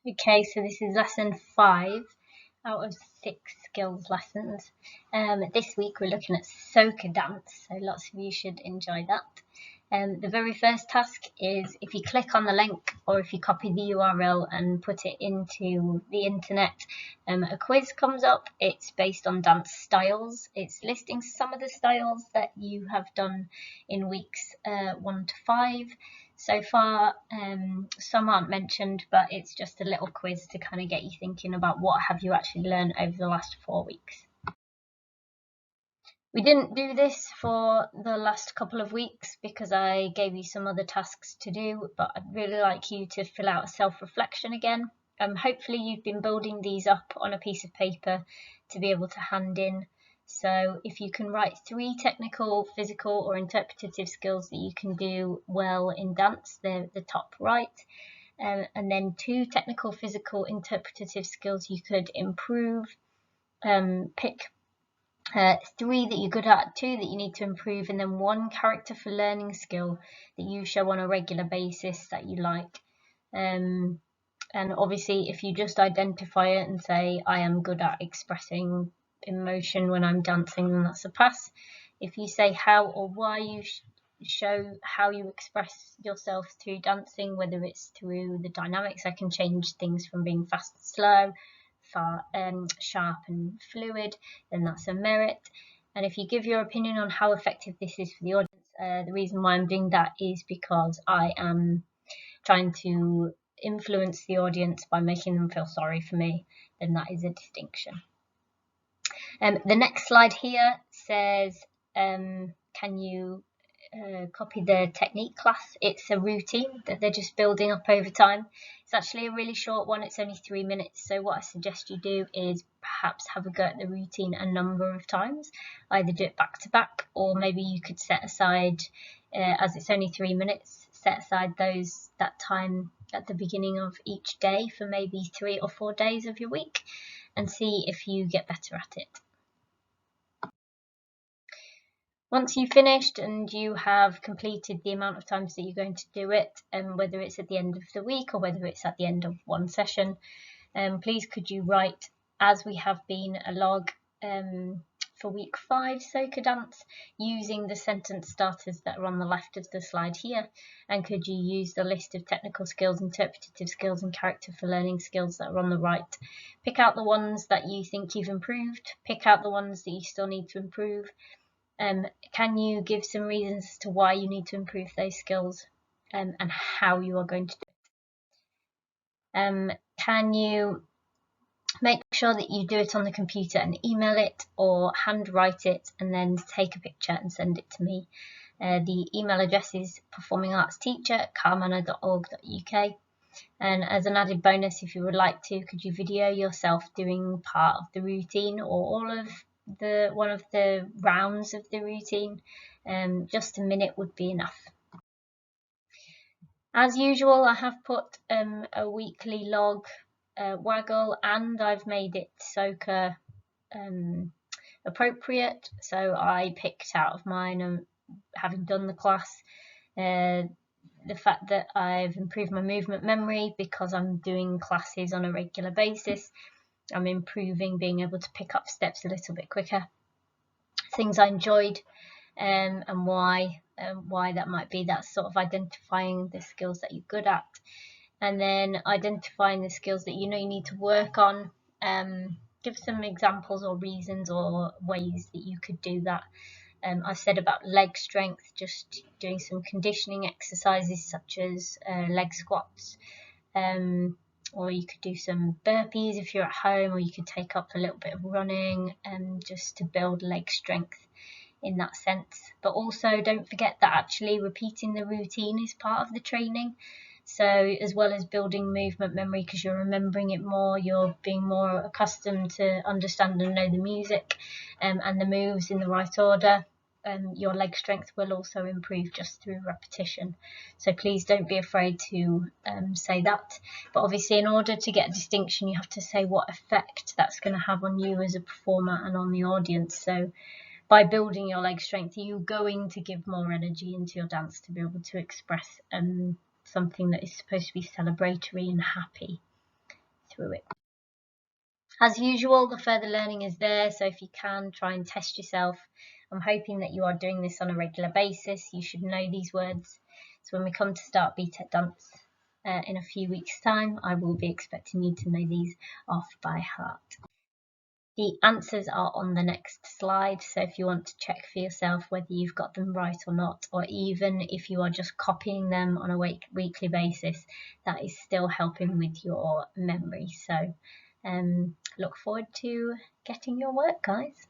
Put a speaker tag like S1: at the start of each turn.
S1: Okay, so this is lesson 5 out of 6 skills lessons. This week we're looking at Soca dance, so lots of you should enjoy that. The very first task is if you click on the link or if you copy the URL and put it into the internet, a quiz comes up. It's based on dance styles. It's listing some of the styles that you have done in weeks 1 to 5. So far, some aren't mentioned, but it's just a little quiz to kind of get you thinking about what have you actually learned over the last 4 weeks. We didn't do this for the last couple of weeks because I gave you some other tasks to do, but I'd really like you to fill out a self-reflection again. Hopefully you've been building these up on a piece of paper to be able to hand in. So if you can write 3 technical, physical or interpretative skills that you can do well in dance, they're the top right. And then 2 technical, physical, interpretative skills you could improve. Pick 3 that you're good at, 2 that you need to improve, and then 1 character for learning skill that you show on a regular basis that you like. And obviously if you just identify it and say I am good at expressing emotion when I'm dancing, then that's a pass. If you say how or why you show how you express yourself through dancing, whether it's through the dynamics, I can change things from being fast and slow, sharp and fluid, then that's a merit. And if you give your opinion on how effective this is for the audience, the reason why I'm doing that is because I am trying to influence the audience by making them feel sorry for me, then that is a distinction. The next slide here says, can you copy the technique class? It's a routine that they're just building up over time. It's actually a really short one, it's only 3 minutes, so what I suggest you do is perhaps have a go at the routine a number of times, either do it back to back, or maybe you could set aside, as it's only 3 minutes, set aside that time at the beginning of each day for maybe 3 or 4 days of your week and see if you get better at it. Once you've finished and you have completed the amount of times that you're going to do it, whether it's at the end of the week or whether it's at the end of one session, please could you write, as we have been, a log for week 5 Soca dance using the sentence starters that are on the left of the slide here, and could you use the list of technical skills, interpretative skills and character for learning skills that are on the right. Pick out the ones that you think you've improved, pick out the ones that you still need to improve. Can you give some reasons as to why you need to improve those skills and how you are going to do it? Can you make sure that you do it on the computer and email it, or handwrite it and then take a picture and send it to me? The email address is performingartsteacher@carmanor.org.uk. And as an added bonus, if you would like to, could you video yourself doing part of the routine or all of one of the rounds of the routine? Just a minute would be enough. As usual, I have put a weekly log waggle, and I've made it Soca appropriate. So I picked out of mine, having done the class, the fact that I've improved my movement memory because I'm doing classes on a regular basis. I'm improving being able to pick up steps a little bit quicker. Things I enjoyed and why that might be. That's sort of identifying the skills that you're good at, and then identifying the skills that you know you need to work on. Give some examples or reasons or ways that you could do that. I said about leg strength, just doing some conditioning exercises such as leg squats, or you could do some burpees if you're at home, or you could take up a little bit of running just to build leg strength in that sense. But also don't forget that actually repeating the routine is part of the training. So as well as building movement memory, because you're remembering it more, you're being more accustomed to understand and know the music and the moves in the right order. Your leg strength will also improve just through repetition. So please don't be afraid to say that. But obviously in order to get a distinction, you have to say what effect that's going to have on you as a performer and on the audience. So by building your leg strength, you're going to give more energy into your dance to be able to express something that is supposed to be celebratory and happy. through it. As usual, the further learning is there, so if you can, try and test yourself. I'm hoping that you are doing this on a regular basis. You should know these words. So when we come to start BTEC Dance in a few weeks' time, I will be expecting you to know these off by heart. The answers are on the next slide, so if you want to check for yourself whether you've got them right or not, or even if you are just copying them on a weekly basis, that is still helping with your memory. So look forward to getting your work, guys.